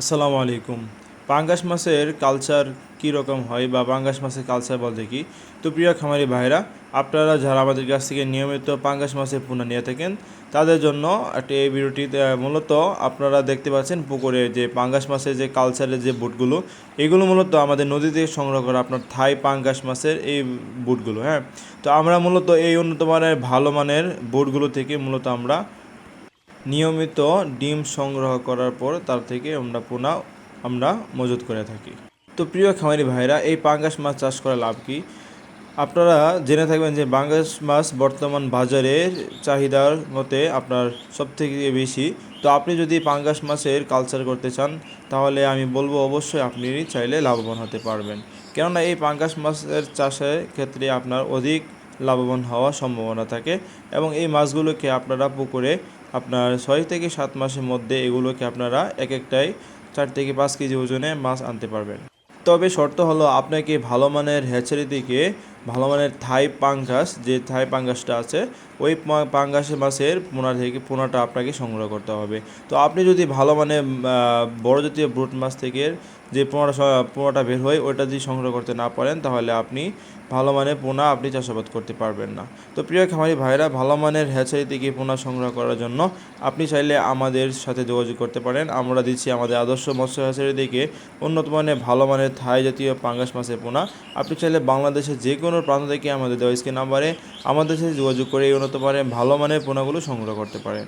আসসালামু আলাইকুম। পাঙ্গাস মাছের কালচার কীরকম হয় বা পাঙ্গাস মাছের কালচার বলতে কী? তো প্রিয় খামারি ভাইরা, আপনারা যারা আমাদের কাছ থেকে নিয়মিত পাঙ্গাস মাছের পোনা নিয়ে থাকেন তাদের জন্য একটা এই ভিডিওটিতে মূলত আপনারা দেখতে পাচ্ছেন পুকুরে যে পাঙ্গাস মাছের যে কালচারের যে বুটগুলো, এগুলো মূলত আমাদের নদী থেকে সংগ্রহ করা আপনার থাই পাঙ্গাস মাছের এই বুটগুলো। হ্যাঁ, তো আমরা মূলত এই উন্নত মানের ভালো মানের বুটগুলো থেকে মূলত আমরা নিয়মিত ডিম সংগ্রহ করার পর তার থেকে আমরা মজুত করে থাকি। তো প্রিয় খামারি ভাইরা, এই পাঙ্গাস মাছ চাষ করে লাভ কি? আপনারা জেনে থাকবেন যে পাঙ্গাস মাছ বর্তমান বাজারের চাহিদার মতে আপনার সবথেকে বেশি। তো আপনি যদি পাঙ্গাস মাছের কালচার করতে চান তাহলে আমি বলবো অবশ্যই আপনি চাইলে লাভবান হতে পারবেন, কেননা এই পাঙ্গাস মাছের চাষের ক্ষেত্রে আপনার অধিক লাভবান হওয়ার সম্ভাবনা থাকে এবং এই মাছগুলোকে আপনারা পুকুরে আপনার 6 থেকে 7 মাসের মধ্যে এগুলোকে আপনারা এক একটাই 4 থেকে 5 কেজি ওজনে মাছ আনতে পারবেন। তবে শর্ত হলো আপনাকে ভালো মানের হ্যাচারি থেকে ভালো মানের থাই পাঙ্গাস, যে থাই পাঙ্গাসটা আছে ওই পাঙ্গাসের মাছের পোনাটা আপনাকে সংগ্রহ করতে হবে। তো আপনি যদি ভালো মানের বড় জাতীয় ব্রুট মাছ থেকে যে পোনাটা বের হয় ওইটা যদি সংগ্রহ করতে না পারেন তাহলে আপনি ভালো মানের পোনা আপনি চাষাবাদ করতে পারবেন না। তো প্রিয় খামারি ভাইরা, ভালো মানের হ্যাচারি থেকে পোনা সংগ্রহ করার জন্য আপনি চাইলে আমাদের সাথে যোগাযোগ করতে পারেন। আমরা দিচ্ছি আমাদের আদর্শ মৎস্য হ্যাচারি থেকে উন্নত মানের ভালো মানের থাই জাতীয় পাঙ্গাস মাছের পোনা। আপনি চাইলে বাংলাদেশের যে কোনো প্রান্ত থেকে আমাদের দেওয়া স্ক্রিন নাম্বারে আমাদের সাথে যোগাযোগ করে এই উন্নত মানের ভালো মানের পোনাগুলো সংগ্রহ করতে পারেন।